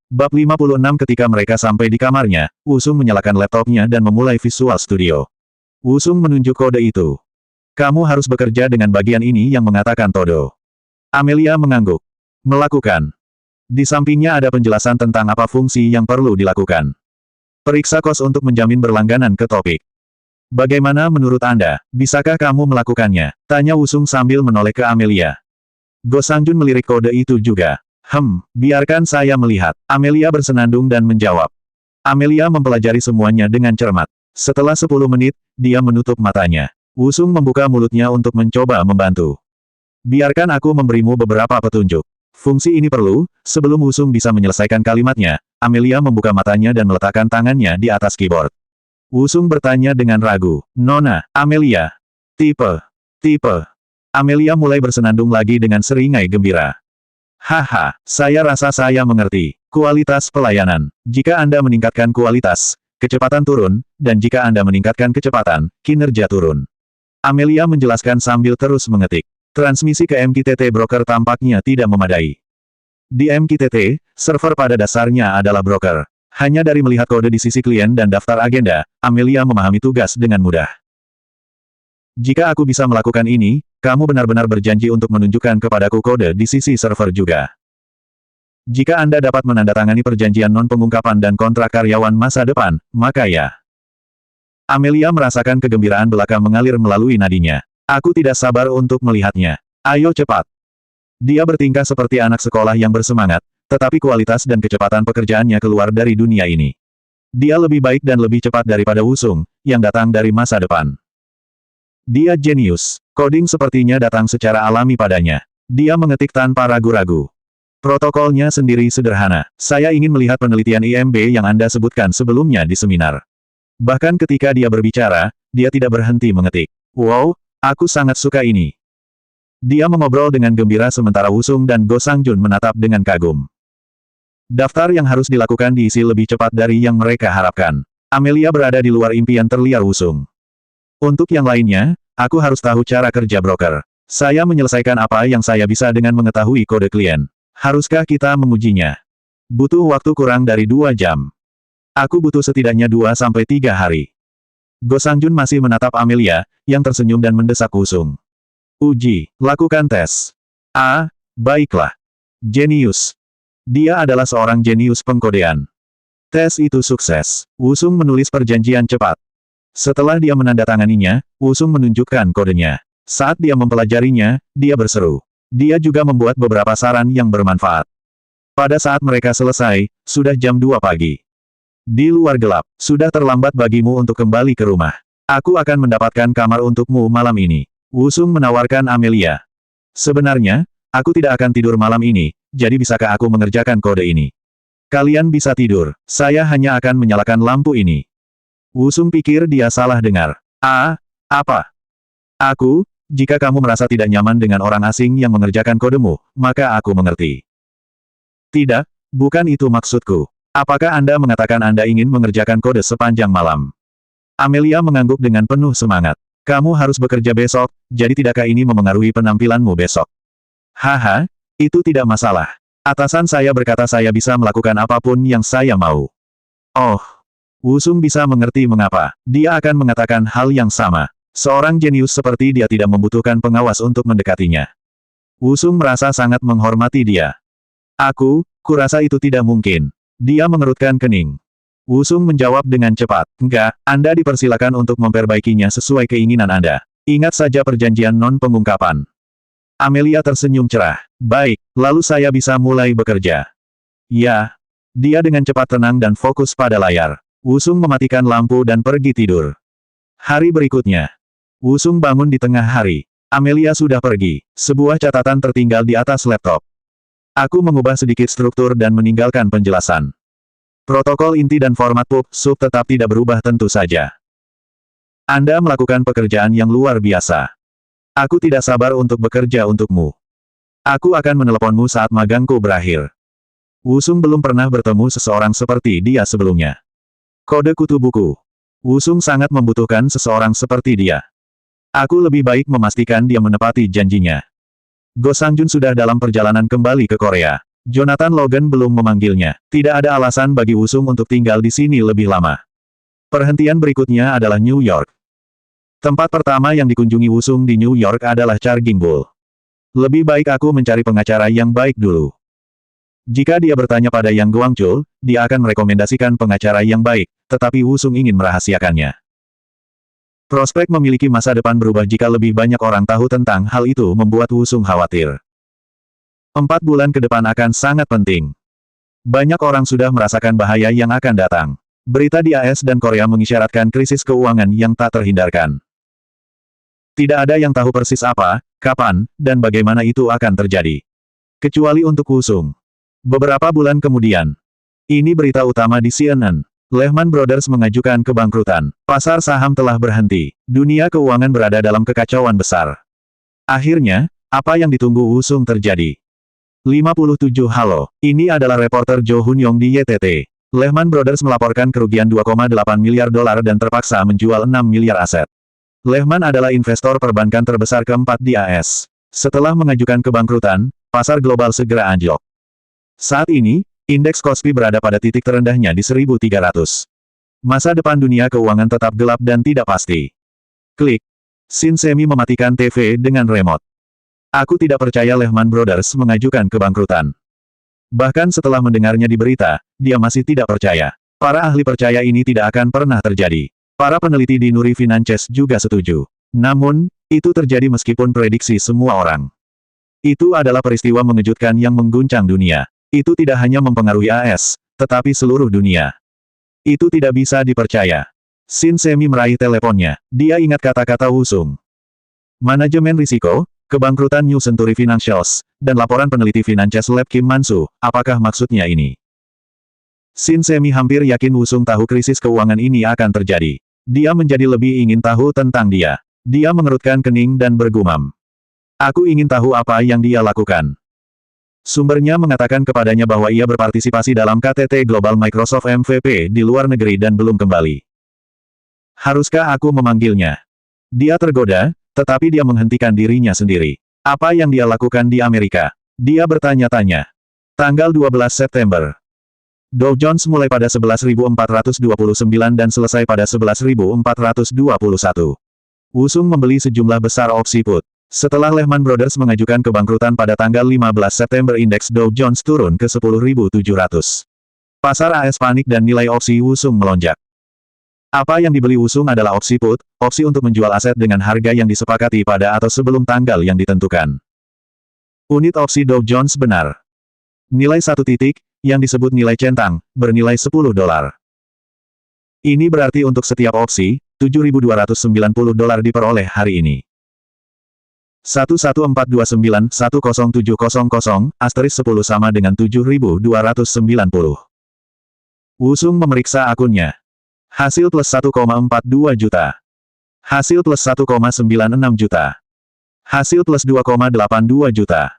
Bab 56. Ketika mereka sampai di kamarnya, Wusung menyalakan laptopnya dan memulai Visual Studio. Wusung menunjuk kode itu. Kamu harus bekerja dengan bagian ini yang mengatakan Todo. Amelia mengangguk. Melakukan. Di sampingnya ada penjelasan tentang apa fungsi yang perlu dilakukan. Periksa kos untuk menjamin berlangganan ke topik. Bagaimana menurut Anda, bisakah kamu melakukannya? Tanya Wusung sambil menoleh ke Amelia. Go Sangjun melirik kode itu juga. Biarkan saya melihat. Amelia bersenandung dan menjawab. Amelia mempelajari semuanya dengan cermat. Setelah 10 menit, dia menutup matanya. Wusung membuka mulutnya untuk mencoba membantu. Biarkan aku memberimu beberapa petunjuk. Fungsi ini perlu, sebelum Wusung bisa menyelesaikan kalimatnya, Amelia membuka matanya dan meletakkan tangannya di atas keyboard. Wusung bertanya dengan ragu, Nona, Amelia. Tipe. Amelia mulai bersenandung lagi dengan seringai gembira. Haha, saya rasa saya mengerti. Kualitas pelayanan. Jika Anda meningkatkan kualitas, kecepatan turun, dan jika Anda meningkatkan kecepatan, kinerja turun. Amelia menjelaskan sambil terus mengetik. Transmisi ke MQTT broker tampaknya tidak memadai. Di MQTT, server pada dasarnya adalah broker. Hanya dari melihat kode di sisi klien dan daftar agenda, Amelia memahami tugas dengan mudah. Jika aku bisa melakukan ini, kamu benar-benar berjanji untuk menunjukkan kepadaku kode di sisi server juga. Jika Anda dapat menandatangani perjanjian non-pengungkapan dan kontrak karyawan masa depan, maka ya. Amelia merasakan kegembiraan belaka mengalir melalui nadinya. Aku tidak sabar untuk melihatnya. Ayo cepat. Dia bertingkah seperti anak sekolah yang bersemangat, tetapi kualitas dan kecepatan pekerjaannya keluar dari dunia ini. Dia lebih baik dan lebih cepat daripada Wusung, yang datang dari masa depan. Dia jenius. Coding sepertinya datang secara alami padanya. Dia mengetik tanpa ragu-ragu. Protokolnya sendiri sederhana. Saya ingin melihat penelitian IMB yang Anda sebutkan sebelumnya di seminar. Bahkan ketika dia berbicara, dia tidak berhenti mengetik. Wow, aku sangat suka ini. Dia mengobrol dengan gembira sementara Wusung dan Go Sangjun menatap dengan kagum. Daftar yang harus dilakukan diisi lebih cepat dari yang mereka harapkan. Amelia berada di luar impian terliar Wusung. Untuk yang lainnya, aku harus tahu cara kerja broker. Saya menyelesaikan apa yang saya bisa dengan mengetahui kode klien. Haruskah kita mengujinya? Butuh waktu kurang dari 2 jam. Aku butuh setidaknya 2-3 hari. Go Sangjun masih menatap Amelia, yang tersenyum dan mendesak Wusung. Uji, lakukan tes. Baiklah. Jenius. Dia adalah seorang jenius pengkodean. Tes itu sukses. Wusung menulis perjanjian cepat. Setelah dia menandatanganinya, Wusung menunjukkan kodenya. Saat dia mempelajarinya, dia berseru. Dia juga membuat beberapa saran yang bermanfaat. Pada saat mereka selesai, sudah jam 2 pagi. Di luar gelap, sudah terlambat bagimu untuk kembali ke rumah. Aku akan mendapatkan kamar untukmu malam ini. Wusung menawarkan Amelia. Sebenarnya, aku tidak akan tidur malam ini, jadi bisakah aku mengerjakan kode ini? Kalian bisa tidur, saya hanya akan menyalakan lampu ini. Wusung pikir dia salah dengar. Apa? Jika kamu merasa tidak nyaman dengan orang asing yang mengerjakan kodemu, maka aku mengerti. Tidak, bukan itu maksudku. Apakah Anda mengatakan Anda ingin mengerjakan kode sepanjang malam? Amelia mengangguk dengan penuh semangat. Kamu harus bekerja besok, jadi tidakkah ini memengaruhi penampilanmu besok? Haha, itu tidak masalah. Atasan saya berkata saya bisa melakukan apapun yang saya mau. Oh, Wusung bisa mengerti mengapa. Dia akan mengatakan hal yang sama. Seorang jenius seperti dia tidak membutuhkan pengawas untuk mendekatinya. Wusung merasa sangat menghormati dia. Kurasa itu tidak mungkin. Dia mengerutkan kening. Wusung menjawab dengan cepat. Enggak, Anda dipersilakan untuk memperbaikinya sesuai keinginan Anda. Ingat saja perjanjian non-pengungkapan. Amelia tersenyum cerah. Baik, lalu saya bisa mulai bekerja. Ya. Dia dengan cepat tenang dan fokus pada layar. Wusung mematikan lampu dan pergi tidur. Hari berikutnya. Wusung bangun di tengah hari. Amelia sudah pergi. Sebuah catatan tertinggal di atas laptop. Aku mengubah sedikit struktur dan meninggalkan penjelasan. Protokol inti dan format pub/sub tetap tidak berubah tentu saja. Anda melakukan pekerjaan yang luar biasa. Aku tidak sabar untuk bekerja untukmu. Aku akan meneleponmu saat magangku berakhir. Wusung belum pernah bertemu seseorang seperti dia sebelumnya. Kode kutu buku. Wusung sangat membutuhkan seseorang seperti dia. Aku lebih baik memastikan dia menepati janjinya. Go Sangjun sudah dalam perjalanan kembali ke Korea. Jonathan Logan belum memanggilnya. Tidak ada alasan bagi Wusung untuk tinggal di sini lebih lama. Perhentian berikutnya adalah New York. Tempat pertama yang dikunjungi Wusung di New York adalah Charging Bull. Lebih baik aku mencari pengacara yang baik dulu. Jika dia bertanya pada Yang Guangchul, dia akan merekomendasikan pengacara yang baik, tetapi Wusung ingin merahasiakannya. Prospek memiliki masa depan berubah jika lebih banyak orang tahu tentang hal itu membuat Wusung khawatir. 4 bulan ke depan akan sangat penting. Banyak orang sudah merasakan bahaya yang akan datang. Berita di AS dan Korea mengisyaratkan krisis keuangan yang tak terhindarkan. Tidak ada yang tahu persis apa, kapan, dan bagaimana itu akan terjadi. Kecuali untuk Wusung. Beberapa bulan kemudian. Ini berita utama di CNN. Lehman Brothers mengajukan kebangkrutan. Pasar saham telah berhenti. Dunia keuangan berada dalam kekacauan besar. Akhirnya, apa yang ditunggu Wusung terjadi. 57 Halo. Ini adalah reporter Jo Hunyong di YTT. Lehman Brothers melaporkan kerugian 2,8 miliar dolar dan terpaksa menjual 6 miliar aset. Lehman adalah investor perbankan terbesar keempat di AS. Setelah mengajukan kebangkrutan, pasar global segera anjlok. Saat ini, indeks Kospi berada pada titik terendahnya di 1.300. Masa depan dunia keuangan tetap gelap dan tidak pasti. Klik. Shin Semi mematikan TV dengan remote. Aku tidak percaya Lehman Brothers mengajukan kebangkrutan. Bahkan setelah mendengarnya di berita, dia masih tidak percaya. Para ahli percaya ini tidak akan pernah terjadi. Para peneliti di Nuri Finances juga setuju. Namun, itu terjadi meskipun prediksi semua orang. Itu adalah peristiwa mengejutkan yang mengguncang dunia. Itu tidak hanya mempengaruhi AS, tetapi seluruh dunia. Itu tidak bisa dipercaya. Shin Semi meraih teleponnya. Dia ingat kata-kata Wusung. Manajemen risiko, kebangkrutan New Century Financials, dan laporan peneliti Finances Lab Kim Mansu, apakah maksudnya ini? Shin Semi hampir yakin Wusung tahu krisis keuangan ini akan terjadi. Dia menjadi lebih ingin tahu tentang dia. Dia mengerutkan kening dan bergumam. Aku ingin tahu apa yang dia lakukan. Sumbernya mengatakan kepadanya bahwa ia berpartisipasi dalam KTT Global Microsoft MVP di luar negeri dan belum kembali. Haruskah aku memanggilnya? Dia tergoda, tetapi dia menghentikan dirinya sendiri. Apa yang dia lakukan di Amerika? Dia bertanya-tanya. Tanggal 12 September. Dow Jones mulai pada 11.429 dan selesai pada 11.421. Wusung membeli sejumlah besar opsi put. Setelah Lehman Brothers mengajukan kebangkrutan pada tanggal 15 September indeks Dow Jones turun ke 10.700. Pasar AS panik dan nilai opsi Wusung melonjak. Apa yang dibeli Wusung adalah opsi put, opsi untuk menjual aset dengan harga yang disepakati pada atau sebelum tanggal yang ditentukan. Unit opsi Dow Jones benar. Nilai 1 titik, yang disebut nilai centang, bernilai $10. Ini berarti untuk setiap opsi, $7.290 diperoleh hari ini. 11429-10700, asterisk 10 sama dengan 7.290. Wusung memeriksa akunnya. Hasil plus 1,42 juta. Hasil plus 1,96 juta. Hasil plus 2,82 juta.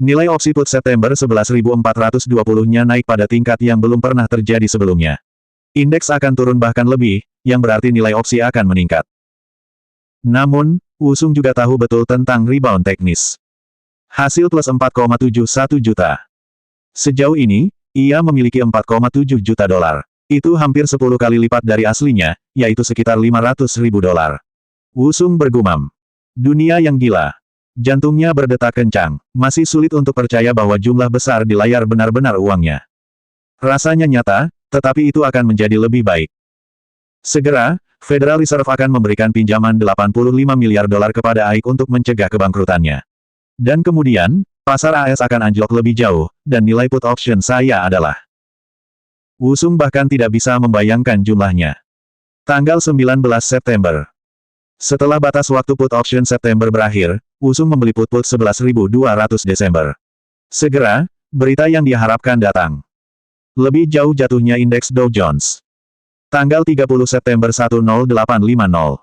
Nilai opsi put September 11.420-nya naik pada tingkat yang belum pernah terjadi sebelumnya. Indeks akan turun bahkan lebih, yang berarti nilai opsi akan meningkat. Namun, Wusung juga tahu betul tentang rebound teknis. Hasil plus 4,71 juta. Sejauh ini, ia memiliki 4,7 juta dolar. Itu hampir 10 kali lipat dari aslinya, yaitu sekitar $500.000. Wusung bergumam. Dunia yang gila. Jantungnya berdetak kencang. Masih sulit untuk percaya bahwa jumlah besar di layar benar-benar uangnya. Rasanya nyata, tetapi itu akan menjadi lebih baik. Segera, Federal Reserve akan memberikan pinjaman $85 miliar kepada AIK untuk mencegah kebangkrutannya. Dan kemudian, pasar AS akan anjlok lebih jauh, dan nilai put option saya adalah. Wusung bahkan tidak bisa membayangkan jumlahnya. Tanggal 19 September. Setelah batas waktu put option September berakhir, Wusung membeli put 11.200 Desember. Segera, berita yang diharapkan datang. Lebih jauh jatuhnya indeks Dow Jones. Tanggal 30 September 10850.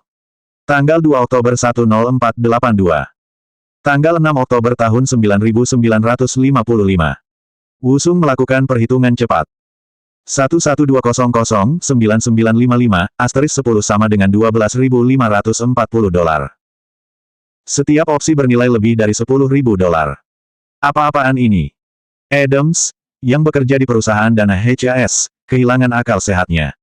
Tanggal 2 Oktober 10482. Tanggal 6 Oktober tahun 9955. Wusung melakukan perhitungan cepat. 1120009955, asterisk 10 sama dengan $12.540. Setiap opsi bernilai lebih dari $10.000. Apa-apaan ini? Adams, yang bekerja di perusahaan dana HAS, kehilangan akal sehatnya.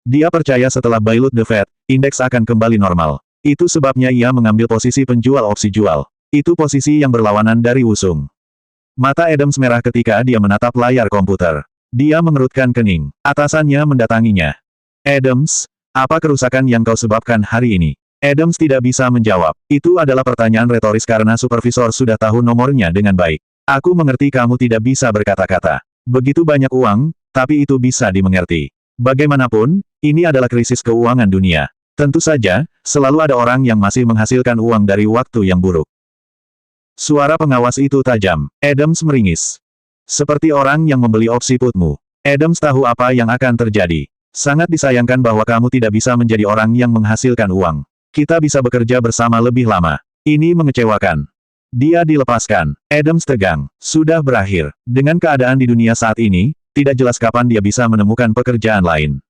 Dia percaya setelah Bailut the Fed, indeks akan kembali normal. Itu sebabnya ia mengambil posisi penjual opsi jual. Itu posisi yang berlawanan dari Wusung. Mata Adams merah ketika dia menatap layar komputer. Dia mengerutkan kening. Atasannya mendatanginya. Adams, apa kerusakan yang kau sebabkan hari ini? Adams tidak bisa menjawab. Itu adalah pertanyaan retoris karena supervisor sudah tahu nomornya dengan baik. Aku mengerti kamu tidak bisa berkata-kata. Begitu banyak uang, tapi itu bisa dimengerti. Bagaimanapun, ini adalah krisis keuangan dunia. Tentu saja, selalu ada orang yang masih menghasilkan uang dari waktu yang buruk. Suara pengawas itu tajam. Adams meringis. Seperti orang yang membeli opsi putmu. Adams tahu apa yang akan terjadi. Sangat disayangkan bahwa kamu tidak bisa menjadi orang yang menghasilkan uang. Kita bisa bekerja bersama lebih lama. Ini mengecewakan. Dia dilepaskan. Adams tegang. Sudah berakhir. Dengan keadaan di dunia saat ini, tidak jelas kapan dia bisa menemukan pekerjaan lain.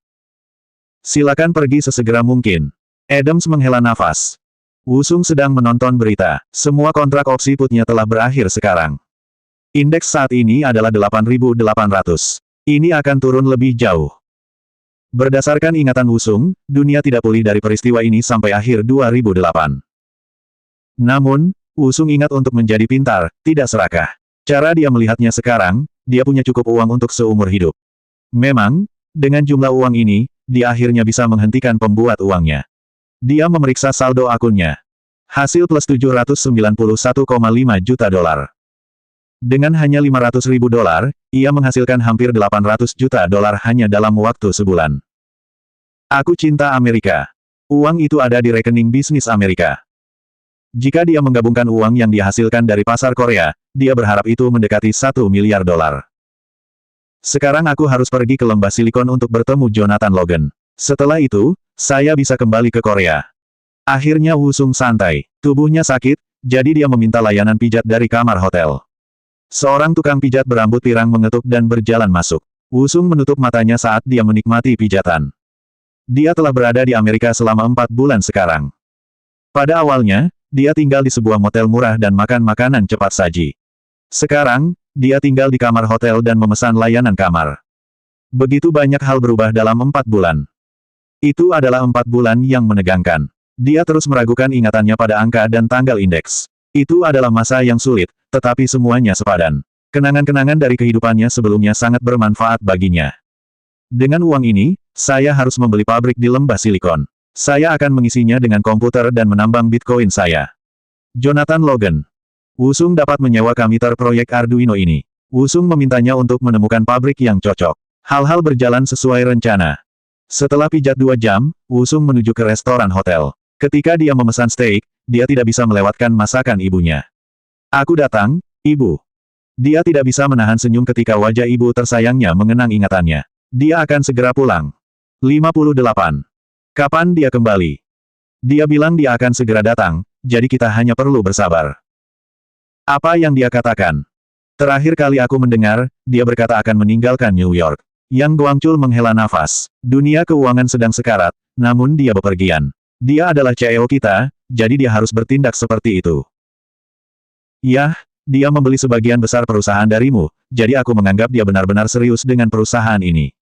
Silakan pergi sesegera mungkin. Adams menghela nafas. Wusung sedang menonton berita. Semua kontrak opsi putnya telah berakhir sekarang. Indeks saat ini adalah 8.800. Ini akan turun lebih jauh. Berdasarkan ingatan Wusung, dunia tidak pulih dari peristiwa ini sampai akhir 2008. Namun, Wusung ingat untuk menjadi pintar, tidak serakah. Cara dia melihatnya sekarang, dia punya cukup uang untuk seumur hidup. Memang, dengan jumlah uang ini, dia akhirnya bisa menghentikan pembuat uangnya. Dia memeriksa saldo akunnya. Hasil plus 791,5 juta dolar. Dengan hanya 500.000 dolar, ia menghasilkan hampir 800 juta dolar hanya dalam waktu sebulan. Aku cinta Amerika. Uang itu ada di rekening bisnis Amerika. Jika dia menggabungkan uang yang dihasilkan dari pasar Korea, dia berharap itu mendekati 1 miliar dolar. Sekarang aku harus pergi ke lembah Silikon untuk bertemu Jonathan Logan. Setelah itu, saya bisa kembali ke Korea. Akhirnya Wusung santai. Tubuhnya sakit, jadi dia meminta layanan pijat dari kamar hotel. Seorang tukang pijat berambut pirang mengetuk dan berjalan masuk. Wusung menutup matanya saat dia menikmati pijatan. Dia telah berada di Amerika selama 4 bulan sekarang. Pada awalnya, dia tinggal di sebuah motel murah dan makan makanan cepat saji. Sekarang, dia tinggal di kamar hotel dan memesan layanan kamar. Begitu banyak hal berubah dalam 4 bulan. Itu adalah 4 bulan yang menegangkan. Dia terus meragukan ingatannya pada angka dan tanggal indeks. Itu adalah masa yang sulit, tetapi semuanya sepadan. Kenangan-kenangan dari kehidupannya sebelumnya sangat bermanfaat baginya. Dengan uang ini, saya harus membeli pabrik di lembah Silikon. Saya akan mengisinya dengan komputer dan menambang Bitcoin saya. Jonathan Logan. Wusung dapat menyewa komputer proyek Arduino ini. Wusung memintanya untuk menemukan pabrik yang cocok. Hal-hal berjalan sesuai rencana. Setelah pijat 2 jam, Wusung menuju ke restoran hotel. Ketika dia memesan steak, dia tidak bisa melewatkan masakan ibunya. Aku datang, ibu. Dia tidak bisa menahan senyum ketika wajah ibu tersayangnya mengenang ingatannya. Dia akan segera pulang. 58. Kapan dia kembali? Dia bilang dia akan segera datang, jadi kita hanya perlu bersabar. Apa yang dia katakan? Terakhir kali aku mendengar, dia berkata akan meninggalkan New York. Yang Guangchul menghela nafas. Dunia keuangan sedang sekarat, namun dia bepergian. Dia adalah CEO kita, jadi dia harus bertindak seperti itu. Yah, dia membeli sebagian besar perusahaan darimu, jadi aku menganggap dia benar-benar serius dengan perusahaan ini.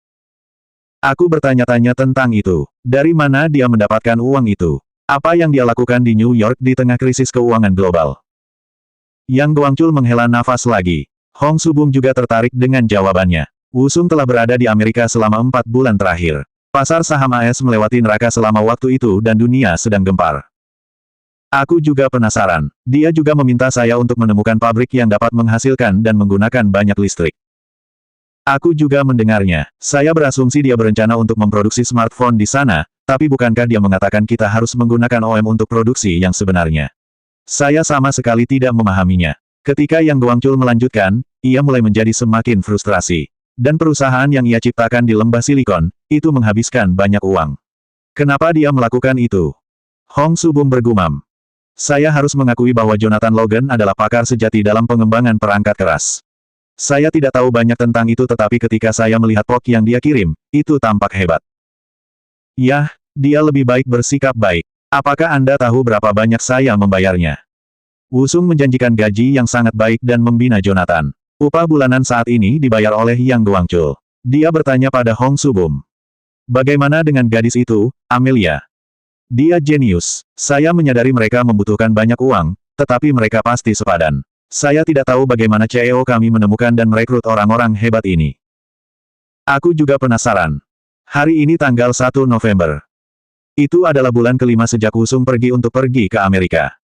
Aku bertanya-tanya tentang itu. Dari mana dia mendapatkan uang itu? Apa yang dia lakukan di New York di tengah krisis keuangan global? Yang Guangchul menghela nafas lagi. Hong Subum juga tertarik dengan jawabannya. Wusung telah berada di Amerika selama 4 bulan terakhir. Pasar saham AS melewati neraka selama waktu itu dan dunia sedang gempar. Aku juga penasaran. Dia juga meminta saya untuk menemukan pabrik yang dapat menghasilkan dan menggunakan banyak listrik. Aku juga mendengarnya. Saya berasumsi dia berencana untuk memproduksi smartphone di sana, tapi bukankah dia mengatakan kita harus menggunakan OEM untuk produksi yang sebenarnya? Saya sama sekali tidak memahaminya. Ketika Yang Guangchul melanjutkan, ia mulai menjadi semakin frustrasi. Dan perusahaan yang ia ciptakan di lembah Silikon, itu menghabiskan banyak uang. Kenapa dia melakukan itu? Hong Subum bergumam. Saya harus mengakui bahwa Jonathan Logan adalah pakar sejati dalam pengembangan perangkat keras. Saya tidak tahu banyak tentang itu tetapi ketika saya melihat POK yang dia kirim, itu tampak hebat. Yah, dia lebih baik bersikap baik. Apakah Anda tahu berapa banyak saya membayarnya? Wusung menjanjikan gaji yang sangat baik dan membina Jonathan. Upah bulanan saat ini dibayar oleh Yang Guangchul. Dia bertanya pada Hong Subum. Bagaimana dengan gadis itu, Amelia? Dia jenius. Saya menyadari mereka membutuhkan banyak uang, tetapi mereka pasti sepadan. Saya tidak tahu bagaimana CEO kami menemukan dan merekrut orang-orang hebat ini. Aku juga penasaran. Hari ini tanggal 1 November. Itu adalah bulan kelima sejak Wusung pergi ke Amerika.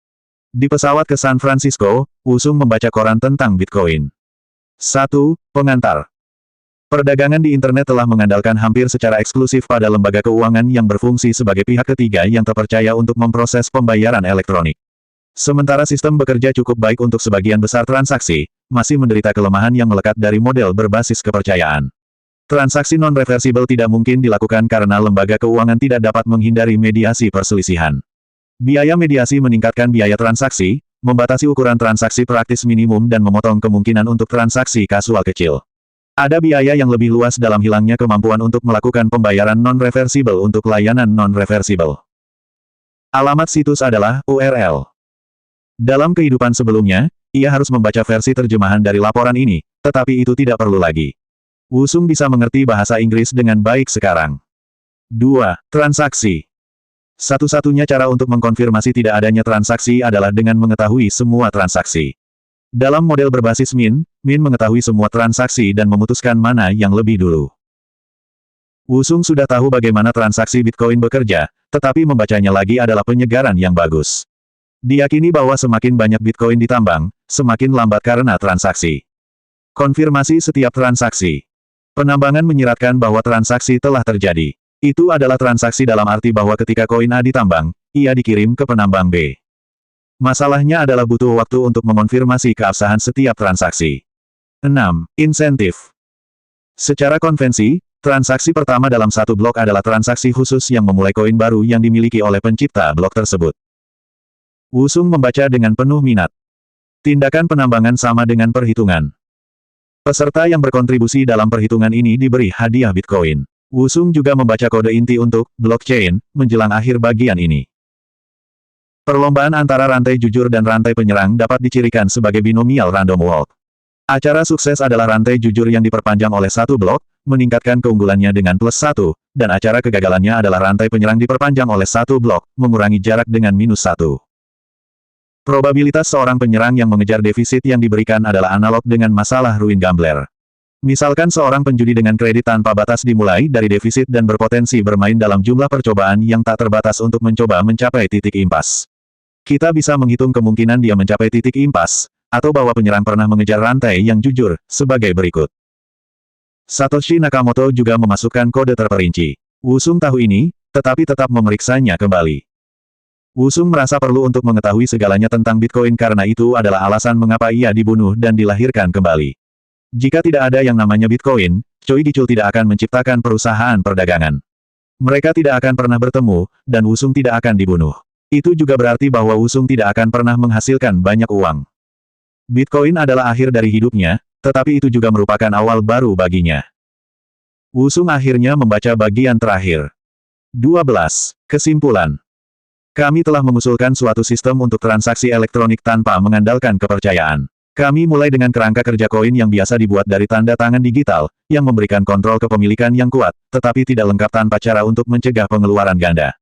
Di pesawat ke San Francisco, Wusung membaca koran tentang Bitcoin. 1. Pengantar. Perdagangan di internet telah mengandalkan hampir secara eksklusif pada lembaga keuangan yang berfungsi sebagai pihak ketiga yang terpercaya untuk memproses pembayaran elektronik. Sementara sistem bekerja cukup baik untuk sebagian besar transaksi, masih menderita kelemahan yang melekat dari model berbasis kepercayaan. Transaksi non-reversible tidak mungkin dilakukan karena lembaga keuangan tidak dapat menghindari mediasi perselisihan. Biaya mediasi meningkatkan biaya transaksi, membatasi ukuran transaksi praktis minimum dan memotong kemungkinan untuk transaksi kasual kecil. Ada biaya yang lebih luas dalam hilangnya kemampuan untuk melakukan pembayaran non-reversible untuk layanan non-reversible. Alamat situs adalah URL. Dalam kehidupan sebelumnya, ia harus membaca versi terjemahan dari laporan ini, tetapi itu tidak perlu lagi. Wusung bisa mengerti bahasa Inggris dengan baik sekarang. 2. Transaksi. Satu-satunya cara untuk mengkonfirmasi tidak adanya transaksi adalah dengan mengetahui semua transaksi. Dalam model berbasis Min mengetahui semua transaksi dan memutuskan mana yang lebih dulu. Wusung sudah tahu bagaimana transaksi Bitcoin bekerja, tetapi membacanya lagi adalah penyegaran yang bagus. Diyakini bahwa semakin banyak Bitcoin ditambang, semakin lambat karena transaksi. Konfirmasi setiap transaksi. Penambangan menyiratkan bahwa transaksi telah terjadi. Itu adalah transaksi dalam arti bahwa ketika koin A ditambang, ia dikirim ke penambang B. Masalahnya adalah butuh waktu untuk mengonfirmasi keabsahan setiap transaksi. 6. Insentif. Secara konvensi, transaksi pertama dalam satu blok adalah transaksi khusus yang memulai koin baru yang dimiliki oleh pencipta blok tersebut. Wusung membaca dengan penuh minat. Tindakan penambangan sama dengan perhitungan. Peserta yang berkontribusi dalam perhitungan ini diberi hadiah Bitcoin. Wusung juga membaca kode inti untuk blockchain menjelang akhir bagian ini. Perlombaan antara rantai jujur dan rantai penyerang dapat dicirikan sebagai binomial random walk. Acara sukses adalah rantai jujur yang diperpanjang oleh satu blok, meningkatkan keunggulannya dengan +1, dan acara kegagalannya adalah rantai penyerang diperpanjang oleh satu blok, mengurangi jarak dengan -1. Probabilitas seorang penyerang yang mengejar defisit yang diberikan adalah analog dengan masalah ruin gambler. Misalkan seorang penjudi dengan kredit tanpa batas dimulai dari defisit dan berpotensi bermain dalam jumlah percobaan yang tak terbatas untuk mencoba mencapai titik impas. Kita bisa menghitung kemungkinan dia mencapai titik impas, atau bahwa penyerang pernah mengejar rantai yang jujur, sebagai berikut. Satoshi Nakamoto juga memasukkan kode terperinci. Wusung tahu ini, tetapi tetap memeriksanya kembali. Wusung merasa perlu untuk mengetahui segalanya tentang Bitcoin karena itu adalah alasan mengapa ia dibunuh dan dilahirkan kembali. Jika tidak ada yang namanya Bitcoin, Choi Gichul tidak akan menciptakan perusahaan perdagangan. Mereka tidak akan pernah bertemu, dan Wusung tidak akan dibunuh. Itu juga berarti bahwa Wusung tidak akan pernah menghasilkan banyak uang. Bitcoin adalah akhir dari hidupnya, tetapi itu juga merupakan awal baru baginya. Wusung akhirnya membaca bagian terakhir. 12. Kesimpulan. Kami telah mengusulkan suatu sistem untuk transaksi elektronik tanpa mengandalkan kepercayaan. Kami mulai dengan kerangka kerja koin yang biasa dibuat dari tanda tangan digital, yang memberikan kontrol kepemilikan yang kuat, tetapi tidak lengkap tanpa cara untuk mencegah pengeluaran ganda.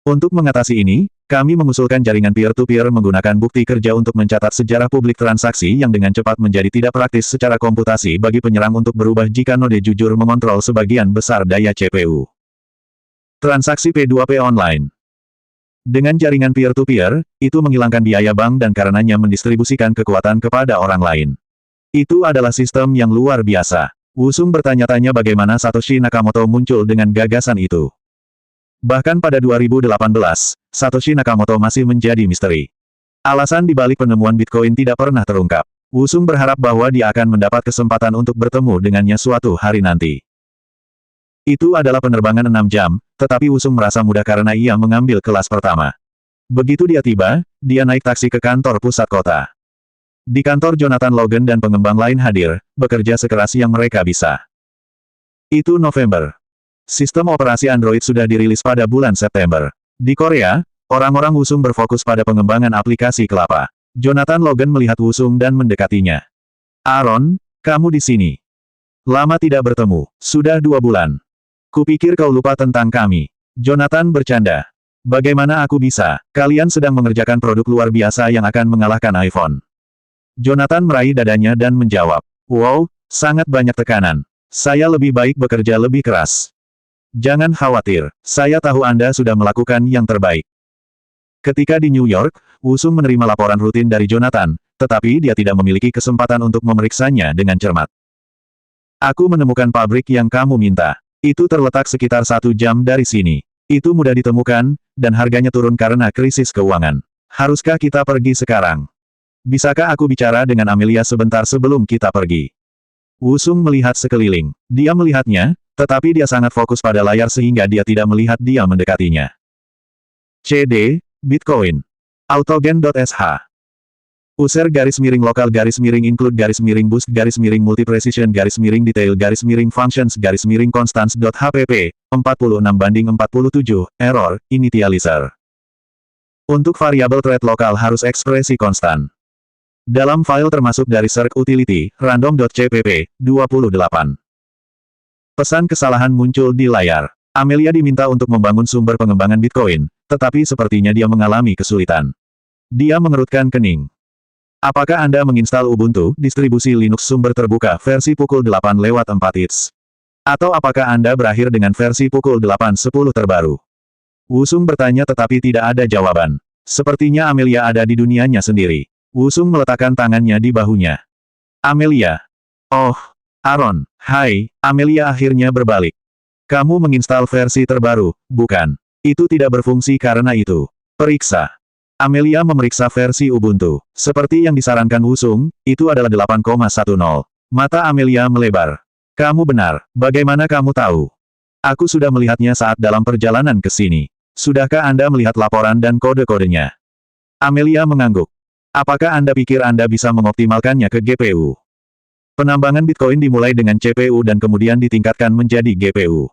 Untuk mengatasi ini, kami mengusulkan jaringan peer-to-peer menggunakan bukti kerja untuk mencatat sejarah publik transaksi yang dengan cepat menjadi tidak praktis secara komputasi bagi penyerang untuk berubah jika node jujur mengontrol sebagian besar daya CPU. Transaksi P2P online. Dengan jaringan peer-to-peer, itu menghilangkan biaya bank dan karenanya mendistribusikan kekuatan kepada orang lain. Itu adalah sistem yang luar biasa. Wusung bertanya-tanya bagaimana Satoshi Nakamoto muncul dengan gagasan itu. Bahkan pada 2018, Satoshi Nakamoto masih menjadi misteri. Alasan dibalik penemuan Bitcoin tidak pernah terungkap. Wusung berharap bahwa dia akan mendapat kesempatan untuk bertemu dengannya suatu hari nanti. Itu adalah penerbangan 6 jam, tetapi Wusung merasa mudah karena ia mengambil kelas pertama. Begitu dia tiba, dia naik taksi ke kantor pusat kota. Di kantor Jonathan Logan dan pengembang lain hadir, bekerja sekeras yang mereka bisa. Itu November. Sistem operasi Android sudah dirilis pada bulan September. Di Korea, orang-orang Wusung berfokus pada pengembangan aplikasi kelapa. Jonathan Logan melihat Wusung dan mendekatinya. Aaron, Kamu di sini. Lama tidak bertemu. Sudah 2 bulan. Kupikir kau lupa tentang kami. Jonathan bercanda. Bagaimana aku bisa? Kalian sedang mengerjakan produk luar biasa yang akan mengalahkan iPhone. Jonathan meraih dadanya dan menjawab. Wow, sangat banyak tekanan. Saya lebih baik bekerja lebih keras. Jangan khawatir, saya tahu Anda sudah melakukan yang terbaik. Ketika di New York, Wusung menerima laporan rutin dari Jonathan, tetapi dia tidak memiliki kesempatan untuk memeriksanya dengan cermat. Aku menemukan pabrik yang kamu minta. Itu terletak sekitar 1 jam dari sini. Itu mudah ditemukan, dan harganya turun karena krisis keuangan. Haruskah kita pergi sekarang? Bisakah aku bicara dengan Amelia sebentar sebelum kita pergi? Wusung melihat sekeliling. Dia melihatnya, tetapi dia sangat fokus pada layar sehingga dia tidak melihat dia mendekatinya. CD, Bitcoin. Autogen.sh. User garis miring lokal garis miring include garis miring boost garis miring multi precision garis miring detail garis miring functions garis miring constants.hpp, 46:47, error, initializer. Untuk variabel thread lokal harus ekspresi konstan. Dalam file termasuk dari Circ Utility, random.cpp, 28. Pesan kesalahan muncul di layar. Amelia diminta untuk membangun sumber pengembangan Bitcoin, tetapi sepertinya dia mengalami kesulitan. Dia mengerutkan kening. Apakah Anda menginstal Ubuntu, distribusi Linux sumber terbuka versi pukul 8/4 its? Atau apakah Anda berakhir dengan versi pukul 8/10 terbaru? Wusung bertanya tetapi tidak ada jawaban. Sepertinya Amelia ada di dunianya sendiri. Wusung meletakkan tangannya di bahunya. Amelia. Oh, Aaron. Hai, Amelia akhirnya berbalik. Kamu menginstal versi terbaru, bukan? Itu tidak berfungsi karena itu. Periksa. Amelia memeriksa versi Ubuntu. Seperti yang disarankan Wusung, itu adalah 8,10. Mata Amelia melebar. Kamu benar, bagaimana kamu tahu? Aku sudah melihatnya saat dalam perjalanan ke sini. Sudahkah Anda melihat laporan dan kode-kodenya? Amelia mengangguk. Apakah Anda pikir Anda bisa mengoptimalkannya ke GPU? Penambangan Bitcoin dimulai dengan CPU dan kemudian ditingkatkan menjadi GPU.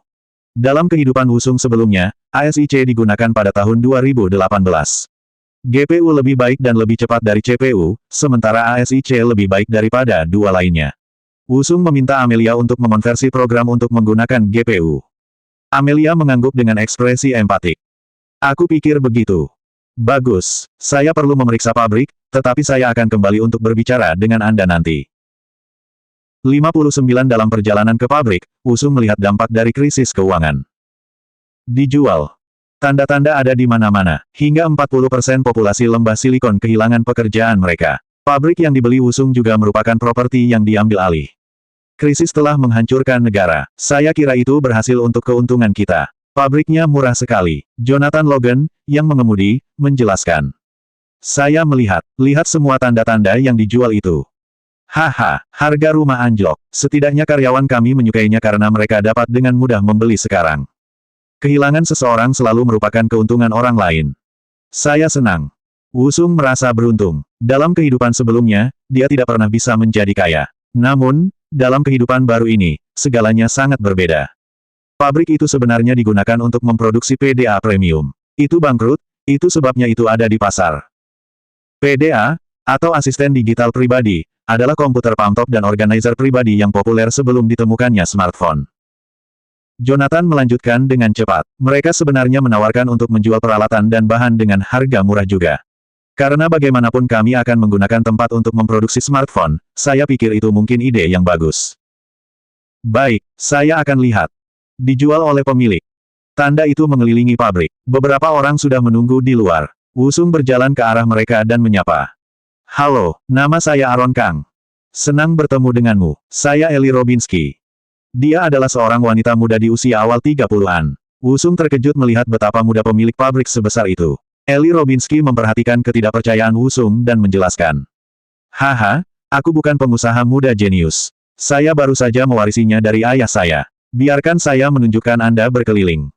Dalam kehidupan Wusung sebelumnya, ASIC digunakan pada tahun 2018. GPU lebih baik dan lebih cepat dari CPU, sementara ASIC lebih baik daripada dua lainnya. Wusung meminta Amelia untuk mengonversi program untuk menggunakan GPU. Amelia mengangguk dengan ekspresi empatik. Aku pikir begitu. Bagus, saya perlu memeriksa pabrik, tetapi saya akan kembali untuk berbicara dengan Anda nanti. 59 dalam perjalanan ke pabrik, Wusung melihat dampak dari krisis keuangan. Dijual. Tanda-tanda ada di mana-mana, hingga 40% populasi lembah silikon kehilangan pekerjaan mereka. Pabrik yang dibeli Wusung juga merupakan properti yang diambil alih. Krisis telah menghancurkan negara. Saya kira itu berhasil untuk keuntungan kita. Pabriknya murah sekali. Jonathan Logan, yang mengemudi, menjelaskan. Saya lihat semua tanda-tanda yang dijual itu. Haha, harga rumah anjlok. Setidaknya karyawan kami menyukainya karena mereka dapat dengan mudah membeli sekarang. Kehilangan seseorang selalu merupakan keuntungan orang lain. Saya senang. Wusung merasa beruntung. Dalam kehidupan sebelumnya, dia tidak pernah bisa menjadi kaya. Namun, dalam kehidupan baru ini, segalanya sangat berbeda. Pabrik itu sebenarnya digunakan untuk memproduksi PDA premium. Itu bangkrut, itu sebabnya itu ada di pasar. PDA, atau asisten digital pribadi, adalah komputer pump top dan organizer pribadi yang populer sebelum ditemukannya smartphone. Jonathan melanjutkan dengan cepat. Mereka sebenarnya menawarkan untuk menjual peralatan dan bahan dengan harga murah juga. Karena bagaimanapun kami akan menggunakan tempat untuk memproduksi smartphone, saya pikir itu mungkin ide yang bagus. Baik, saya akan lihat. Dijual oleh pemilik. Tanda itu mengelilingi pabrik. Beberapa orang sudah menunggu di luar. Wusung berjalan ke arah mereka dan menyapa. Halo, nama saya Aaron Kang. Senang bertemu denganmu. Saya Ellie Robinsky. Dia adalah seorang wanita muda di usia awal 30-an. Wusung terkejut melihat betapa muda pemilik pabrik sebesar itu. Ellie Robinsky memperhatikan ketidakpercayaan Wusung dan menjelaskan. Haha, aku bukan pengusaha muda jenius. Saya baru saja mewarisinya dari ayah saya. Biarkan saya menunjukkan Anda berkeliling.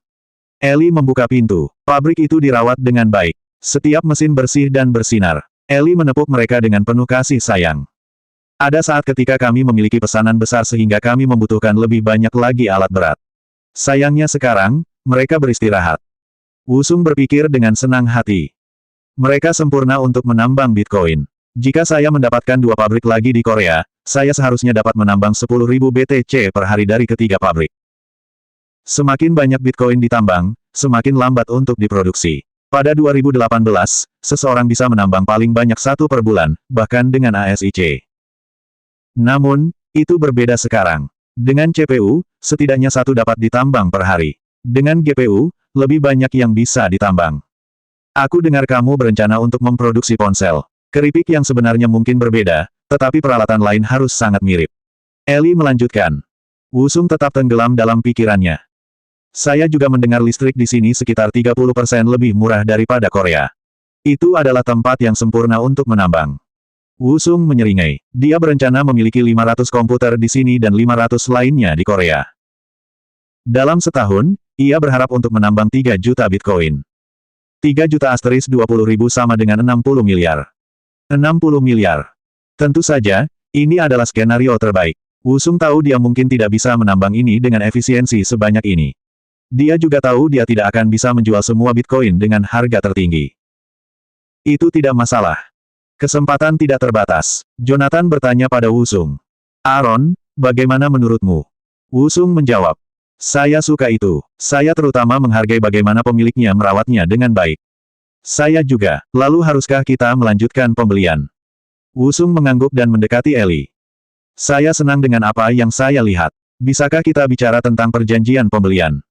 Ellie membuka pintu. Pabrik itu dirawat dengan baik. Setiap mesin bersih dan bersinar. Ellie menepuk mereka dengan penuh kasih sayang. Ada saat ketika kami memiliki pesanan besar sehingga kami membutuhkan lebih banyak lagi alat berat. Sayangnya sekarang, mereka beristirahat. Wusung berpikir dengan senang hati. Mereka sempurna untuk menambang Bitcoin. Jika saya mendapatkan 2 pabrik lagi di Korea, saya seharusnya dapat menambang 10.000 BTC per hari dari ketiga pabrik. Semakin banyak Bitcoin ditambang, semakin lambat untuk diproduksi. Pada 2018, seseorang bisa menambang paling banyak 1 per bulan, bahkan dengan ASIC. Namun, itu berbeda sekarang. Dengan CPU, setidaknya 1 dapat ditambang per hari. Dengan GPU, lebih banyak yang bisa ditambang. Aku dengar kamu berencana untuk memproduksi ponsel. Keripik yang sebenarnya mungkin berbeda, tetapi peralatan lain harus sangat mirip. Ellie melanjutkan. Wusung tetap tenggelam dalam pikirannya. Saya juga mendengar listrik di sini sekitar 30% lebih murah daripada Korea. Itu adalah tempat yang sempurna untuk menambang. Wusung menyeringai. Dia berencana memiliki 500 komputer di sini dan 500 lainnya di Korea. Dalam setahun, ia berharap untuk menambang 3 juta Bitcoin. 3 juta asterisk 20.000 sama dengan 60 miliar. 60 miliar. Tentu saja, ini adalah skenario terbaik. Wusung tahu dia mungkin tidak bisa menambang ini dengan efisiensi sebanyak ini. Dia juga tahu dia tidak akan bisa menjual semua Bitcoin dengan harga tertinggi. Itu tidak masalah. Kesempatan tidak terbatas. Jonathan bertanya pada Wusung. Aaron, bagaimana menurutmu? Wusung menjawab. Saya suka itu. Saya terutama menghargai bagaimana pemiliknya merawatnya dengan baik. Saya juga. Lalu haruskah kita melanjutkan pembelian? Wusung mengangguk dan mendekati Ellie. Saya senang dengan apa yang saya lihat. Bisakah kita bicara tentang perjanjian pembelian?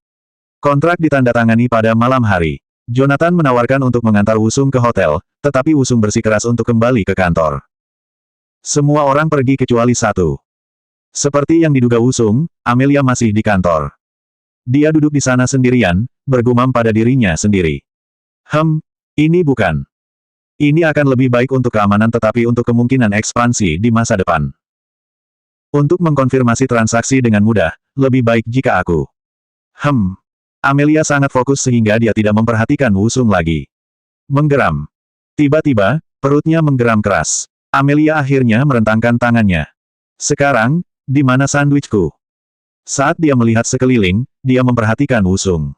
Kontrak ditandatangani pada malam hari. Jonathan menawarkan untuk mengantar Wusung ke hotel, tetapi Wusung bersikeras untuk kembali ke kantor. Semua orang pergi kecuali satu. Seperti yang diduga Wusung, Amelia masih di kantor. Dia duduk di sana sendirian, bergumam pada dirinya sendiri. Ini bukan. Ini akan lebih baik untuk keamanan tetapi untuk kemungkinan ekspansi di masa depan. Untuk mengkonfirmasi transaksi dengan mudah, lebih baik jika aku. Amelia sangat fokus sehingga dia tidak memperhatikan Wusung lagi. Menggeram. Tiba-tiba, perutnya menggeram keras. Amelia akhirnya merentangkan tangannya. Sekarang, di mana sandwichku? Saat dia melihat sekeliling, dia memperhatikan Wusung.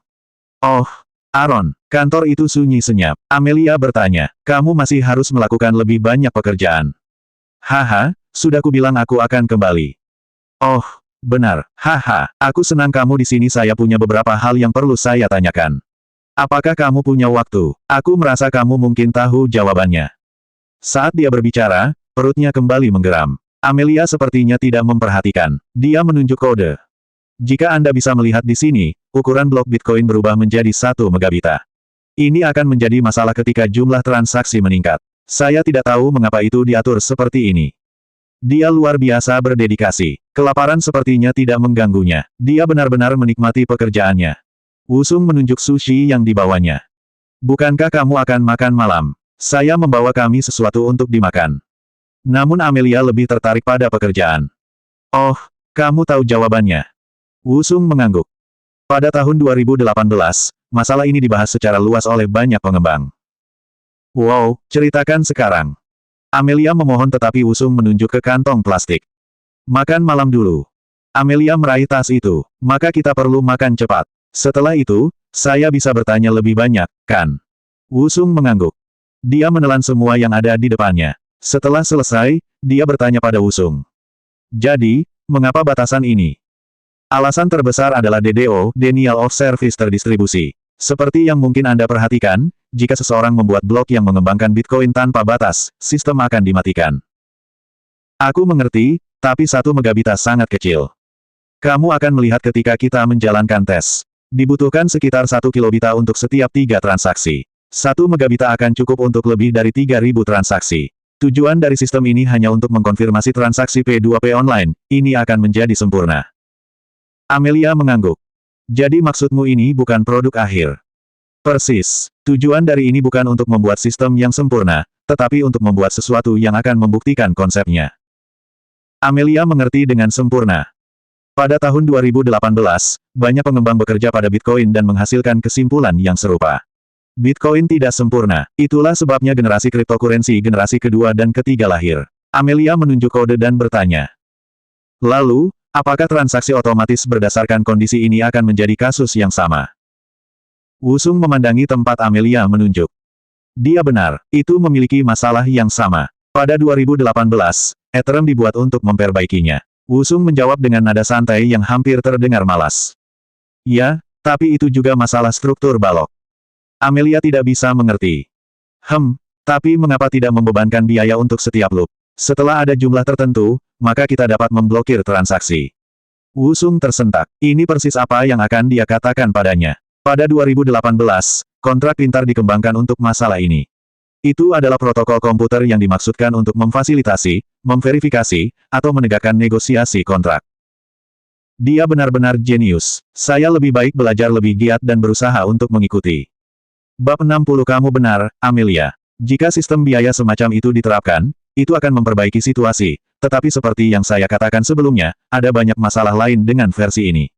Oh, Aaron, kantor itu sunyi senyap. Amelia bertanya, kamu masih harus melakukan lebih banyak pekerjaan. Haha, sudah kubilang aku akan kembali. Oh, benar. Haha, aku senang kamu di sini. Saya punya beberapa hal yang perlu saya tanyakan. Apakah kamu punya waktu? Aku merasa kamu mungkin tahu jawabannya. Saat dia berbicara, perutnya kembali menggeram. Amelia sepertinya tidak memperhatikan. Dia menunjuk kode. Jika Anda bisa melihat di sini, ukuran blok Bitcoin berubah menjadi 1 megabita. Ini akan menjadi masalah ketika jumlah transaksi meningkat. Saya tidak tahu mengapa itu diatur seperti ini. Dia luar biasa berdedikasi. Kelaparan sepertinya tidak mengganggunya. Dia benar-benar menikmati pekerjaannya. Wusung menunjuk sushi yang dibawanya. Bukankah kamu akan makan malam? Saya membawa kami sesuatu untuk dimakan. Namun Amelia lebih tertarik pada pekerjaan. Oh, kamu tahu jawabannya. Wusung mengangguk. Pada tahun 2018, masalah ini dibahas secara luas oleh banyak pengembang. Wow, ceritakan sekarang. Amelia memohon tetapi Wusung menunjuk ke kantong plastik. Makan malam dulu. Amelia meraih tas itu. Maka kita perlu makan cepat. Setelah itu, saya bisa bertanya lebih banyak, kan? Wusung mengangguk. Dia menelan semua yang ada di depannya. Setelah selesai, dia bertanya pada Wusung. Jadi, mengapa batasan ini? Alasan terbesar adalah DDO, Denial of Service terdistribusi. Seperti yang mungkin Anda perhatikan, jika seseorang membuat blok yang mengembangkan Bitcoin tanpa batas, sistem akan dimatikan. Aku mengerti, tapi 1 megabita sangat kecil. Kamu akan melihat ketika kita menjalankan tes. Dibutuhkan sekitar 1 kilobita untuk setiap 3 transaksi. 1 megabita akan cukup untuk lebih dari 3.000 transaksi. Tujuan dari sistem ini hanya untuk mengkonfirmasi transaksi P2P online, ini akan menjadi sempurna. Amelia mengangguk. Jadi maksudmu ini bukan produk akhir. Persis. Tujuan dari ini bukan untuk membuat sistem yang sempurna, tetapi untuk membuat sesuatu yang akan membuktikan konsepnya. Amelia mengerti dengan sempurna. Pada tahun 2018, banyak pengembang bekerja pada Bitcoin dan menghasilkan kesimpulan yang serupa. Bitcoin tidak sempurna. Itulah sebabnya generasi cryptocurrency generasi kedua dan ketiga lahir. Amelia menunjuk kode dan bertanya. Lalu, apakah transaksi otomatis berdasarkan kondisi ini akan menjadi kasus yang sama? Wusung memandangi tempat Amelia menunjuk. Dia benar, itu memiliki masalah yang sama. Pada 2018, Ethereum dibuat untuk memperbaikinya. Wusung menjawab dengan nada santai yang hampir terdengar malas. Ya, tapi itu juga masalah struktur balok. Amelia tidak bisa mengerti. Tapi mengapa tidak membebankan biaya untuk setiap loop? Setelah ada jumlah tertentu, maka kita dapat memblokir transaksi. Wusung tersentak. Ini persis apa yang akan dia katakan padanya. Pada 2018, kontrak pintar dikembangkan untuk masalah ini. Itu adalah protokol komputer yang dimaksudkan untuk memfasilitasi, memverifikasi, atau menegakkan negosiasi kontrak. Dia benar-benar jenius. Saya lebih baik belajar lebih giat dan berusaha untuk mengikuti. Bab 60 Kamu benar, Amelia. Jika sistem biaya semacam itu diterapkan, itu akan memperbaiki situasi, tetapi seperti yang saya katakan sebelumnya, ada banyak masalah lain dengan versi ini.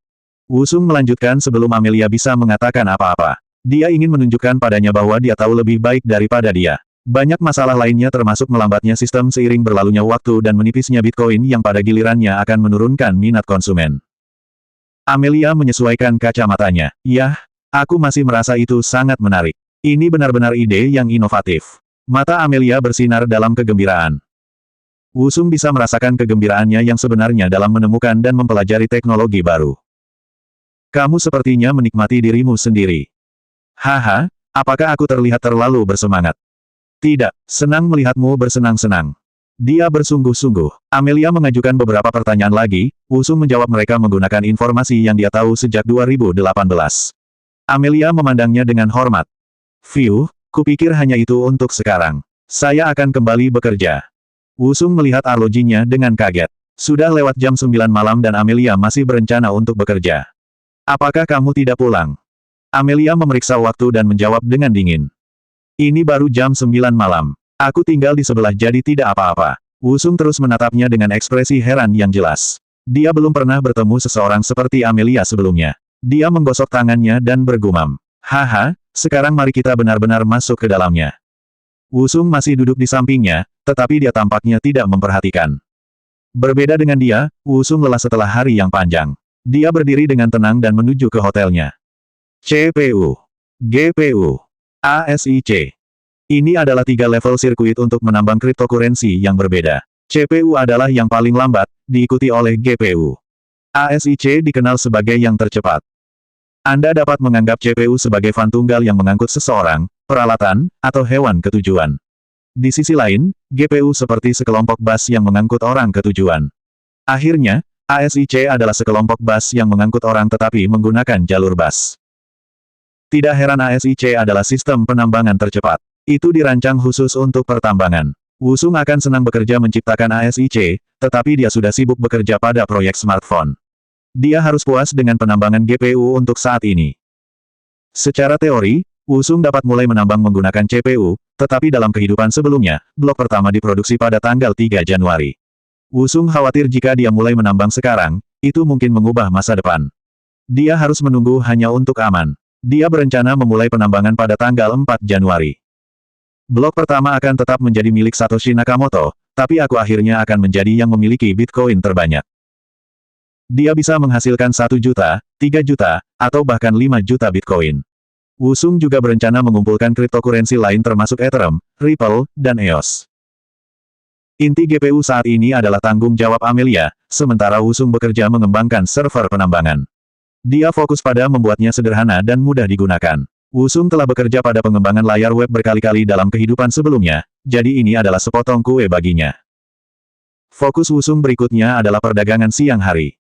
Wusung melanjutkan sebelum Amelia bisa mengatakan apa-apa. Dia ingin menunjukkan padanya bahwa dia tahu lebih baik daripada dia. Banyak masalah lainnya termasuk melambatnya sistem seiring berlalunya waktu dan menipisnya Bitcoin yang pada gilirannya akan menurunkan minat konsumen. Amelia menyesuaikan kacamatanya. Yah, aku masih merasa itu sangat menarik. Ini benar-benar ide yang inovatif. Mata Amelia bersinar dalam kegembiraan. Wusung bisa merasakan kegembiraannya yang sebenarnya dalam menemukan dan mempelajari teknologi baru. Kamu sepertinya menikmati dirimu sendiri. Haha, apakah aku terlihat terlalu bersemangat? Tidak, senang melihatmu bersenang-senang. Dia bersungguh-sungguh. Amelia mengajukan beberapa pertanyaan lagi, Wusung menjawab mereka menggunakan informasi yang dia tahu sejak 2018. Amelia memandangnya dengan hormat. Kupikir hanya itu untuk sekarang. Saya akan kembali bekerja. Wusung melihat arlojinya dengan kaget. Sudah lewat jam 9 malam dan Amelia masih berencana untuk bekerja. Apakah kamu tidak pulang? Amelia memeriksa waktu dan menjawab dengan dingin. Ini baru jam 9 malam. Aku tinggal di sebelah jadi tidak apa-apa. Wusung terus menatapnya dengan ekspresi heran yang jelas. Dia belum pernah bertemu seseorang seperti Amelia sebelumnya. Dia menggosok tangannya dan bergumam. Haha, sekarang mari kita benar-benar masuk ke dalamnya. Wusung masih duduk di sampingnya, tetapi dia tampaknya tidak memperhatikan. Berbeda dengan dia, Wusung lelah setelah hari yang panjang. Dia berdiri dengan tenang dan menuju ke hotelnya. CPU, GPU, ASIC. Ini adalah 3 level sirkuit untuk menambang cryptocurrency yang berbeda. CPU adalah yang paling lambat, diikuti oleh GPU. ASIC dikenal sebagai yang tercepat. Anda dapat menganggap CPU sebagai van tunggal yang mengangkut seseorang, peralatan, atau hewan ke tujuan. Di sisi lain, GPU seperti sekelompok bus yang mengangkut orang ke tujuan. Akhirnya, ASIC adalah sekelompok bus yang mengangkut orang tetapi menggunakan jalur bus. Tidak heran ASIC adalah sistem penambangan tercepat. Itu dirancang khusus untuk pertambangan. Wusung akan senang bekerja menciptakan ASIC, tetapi dia sudah sibuk bekerja pada proyek smartphone. Dia harus puas dengan penambangan GPU untuk saat ini. Secara teori, Wusung dapat mulai menambang menggunakan CPU, tetapi dalam kehidupan sebelumnya, blok pertama diproduksi pada tanggal 3 Januari. Wusung khawatir jika dia mulai menambang sekarang, itu mungkin mengubah masa depan. Dia harus menunggu hanya untuk aman. Dia berencana memulai penambangan pada tanggal 4 Januari. Blok pertama akan tetap menjadi milik Satoshi Nakamoto, tapi aku akhirnya akan menjadi yang memiliki Bitcoin terbanyak. Dia bisa menghasilkan 1 juta, 3 juta, atau bahkan 5 juta Bitcoin. Wusung juga berencana mengumpulkan cryptocurrency lain termasuk Ethereum, Ripple, dan EOS. Inti GPU saat ini adalah tanggung jawab Amelia, sementara Wusung bekerja mengembangkan server penambangan. Dia fokus pada membuatnya sederhana dan mudah digunakan. Wusung telah bekerja pada pengembangan layar web berkali-kali dalam kehidupan sebelumnya, jadi ini adalah sepotong kue baginya. Fokus Wusung berikutnya adalah perdagangan siang hari.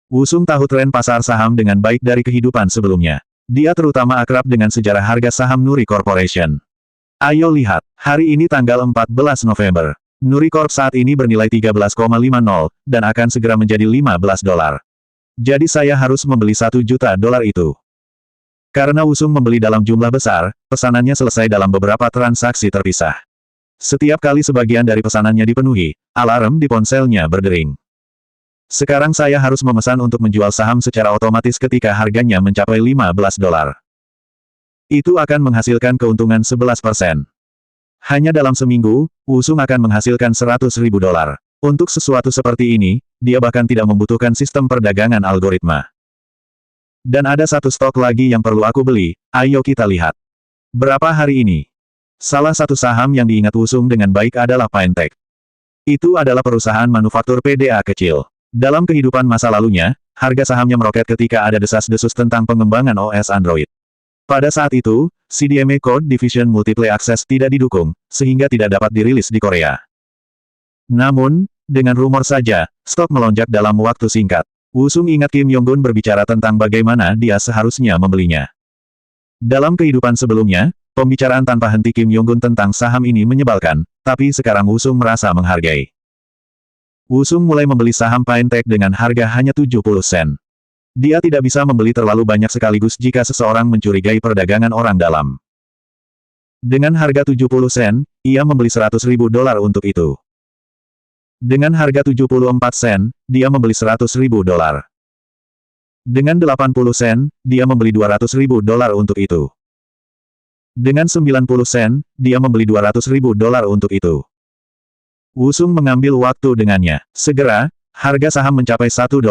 Wusung tahu tren pasar saham dengan baik dari kehidupan sebelumnya. Dia terutama akrab dengan sejarah harga saham Nuri Corporation. Ayo lihat, hari ini tanggal 14 November. Nuri Corp saat ini bernilai 13,50, dan akan segera menjadi $15. Jadi saya harus membeli $1 juta itu. Karena Wusung membeli dalam jumlah besar, pesanannya selesai dalam beberapa transaksi terpisah. Setiap kali sebagian dari pesanannya dipenuhi, alarm di ponselnya berdering. Sekarang saya harus memesan untuk menjual saham secara otomatis ketika harganya mencapai $15. Itu akan menghasilkan keuntungan 11%. Hanya dalam seminggu, Wusung akan menghasilkan $100.000. Untuk sesuatu seperti ini, dia bahkan tidak membutuhkan sistem perdagangan algoritma. Dan ada satu stok lagi yang perlu aku beli, ayo kita lihat. Berapa hari ini? Salah satu saham yang diingat Wusung dengan baik adalah Pintech. Itu adalah perusahaan manufaktur PDA kecil. Dalam kehidupan masa lalunya, harga sahamnya meroket ketika ada desas-desus tentang pengembangan OS Android. Pada saat itu, CDMA Code Division Multiple Access tidak didukung, sehingga tidak dapat dirilis di Korea. Namun, dengan rumor saja, stok melonjak dalam waktu singkat. Wusung ingat Kim Yong-gun berbicara tentang bagaimana dia seharusnya membelinya. Dalam kehidupan sebelumnya, pembicaraan tanpa henti Kim Yong-gun tentang saham ini menyebalkan, tapi sekarang Wusung merasa menghargai. Wusung mulai membeli saham Pine-Tech dengan harga hanya 70 sen. Dia tidak bisa membeli terlalu banyak sekaligus jika seseorang mencurigai perdagangan orang dalam. Dengan harga 70 sen, ia membeli $100.000 untuk itu. Dengan harga 74 sen, dia membeli $100.000. Dengan 80 sen, dia membeli $200.000 untuk itu. Dengan 90 sen, dia membeli $200.000 untuk itu. Wusung mengambil waktu dengannya. Segera, harga saham mencapai $1.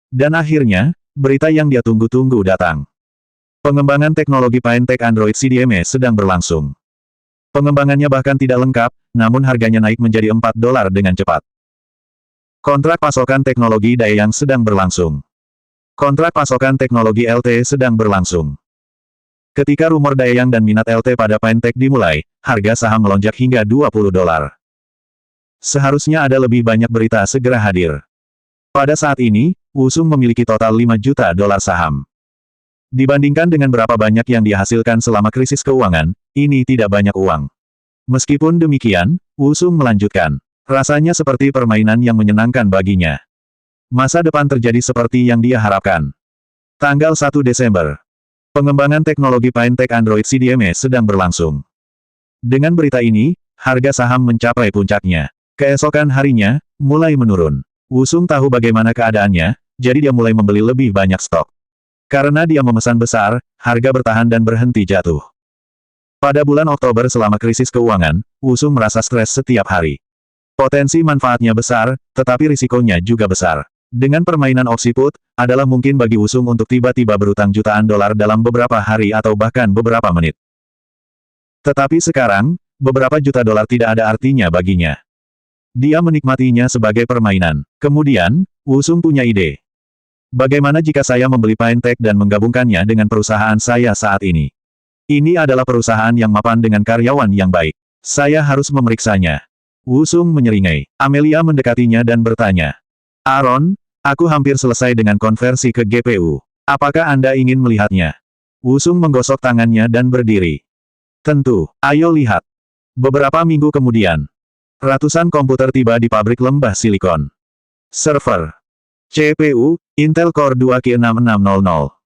Dan akhirnya, berita yang dia tunggu-tunggu datang. Pengembangan teknologi Pine-Tech Android CDMA sedang berlangsung. Pengembangannya bahkan tidak lengkap, namun harganya naik menjadi $4 dengan cepat. Kontrak pasokan teknologi Daeyang sedang berlangsung. Kontrak pasokan teknologi LT sedang berlangsung. Ketika rumor Daeyang dan minat LT pada Pine-Tech dimulai, harga saham melonjak hingga $20. Seharusnya ada lebih banyak berita segera hadir. Pada saat ini, Wusung memiliki total $5 juta saham. Dibandingkan dengan berapa banyak yang dia hasilkan selama krisis keuangan, ini tidak banyak uang. Meskipun demikian, Wusung melanjutkan. Rasanya seperti permainan yang menyenangkan baginya. Masa depan terjadi seperti yang dia harapkan. Tanggal 1 Desember. Pengembangan teknologi Pine-Tech Android CDMA sedang berlangsung. Dengan berita ini, harga saham mencapai puncaknya. Keesokan harinya, mulai menurun. Wusung tahu bagaimana keadaannya, jadi dia mulai membeli lebih banyak stok. Karena dia memesan besar, harga bertahan dan berhenti jatuh. Pada bulan Oktober selama krisis keuangan, Wusung merasa stres setiap hari. Potensi manfaatnya besar, tetapi risikonya juga besar. Dengan permainan opsi put, adalah mungkin bagi Wusung untuk tiba-tiba berutang jutaan dolar dalam beberapa hari atau bahkan beberapa menit. Tetapi sekarang, beberapa juta dolar tidak ada artinya baginya. Dia menikmatinya sebagai permainan. Kemudian, Wusung punya ide. Bagaimana jika saya membeli Pine-Tech dan menggabungkannya dengan perusahaan saya saat ini? Ini adalah perusahaan yang mapan dengan karyawan yang baik. Saya harus memeriksanya. Wusung menyeringai. Amelia mendekatinya dan bertanya. Aaron, aku hampir selesai dengan konversi ke GPU. Apakah Anda ingin melihatnya? Wusung menggosok tangannya dan berdiri. Tentu, ayo lihat. Beberapa minggu kemudian, ratusan komputer tiba di pabrik lembah silikon. Server. CPU, Intel Core 2 K6600.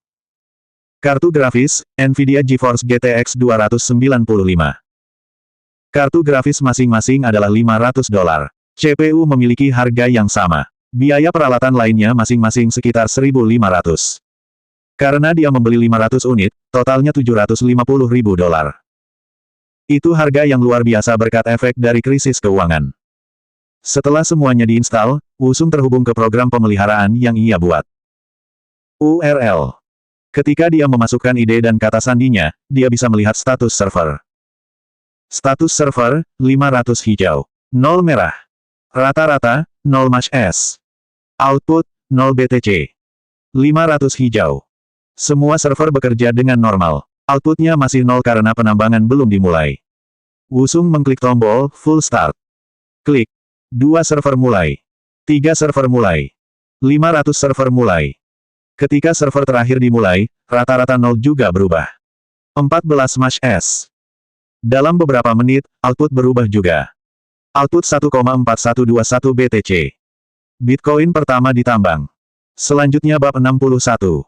Kartu grafis, Nvidia GeForce GTX 295. Kartu grafis masing-masing adalah $500. CPU memiliki harga yang sama. Biaya peralatan lainnya masing-masing sekitar $1.500. Karena dia membeli 500 unit, totalnya $750.000. Itu harga yang luar biasa berkat efek dari krisis keuangan. Setelah semuanya diinstal, Wusung terhubung ke program pemeliharaan yang ia buat. URL. Ketika dia memasukkan ide dan kata sandinya, dia bisa melihat status server. Status server, 500 hijau. 0 merah. Rata-rata, 0 match S. Output, 0 BTC. 500 hijau. Semua server bekerja dengan normal. Outputnya masih 0 karena penambangan belum dimulai. Wusung mengklik tombol Full Start. Klik. 2 server mulai. 3 server mulai. 500 server mulai. Ketika server terakhir dimulai, rata-rata 0 juga berubah. 14 match S. Dalam beberapa menit, output berubah juga. Output 1,4121 BTC. Bitcoin pertama ditambang. Selanjutnya bab 61.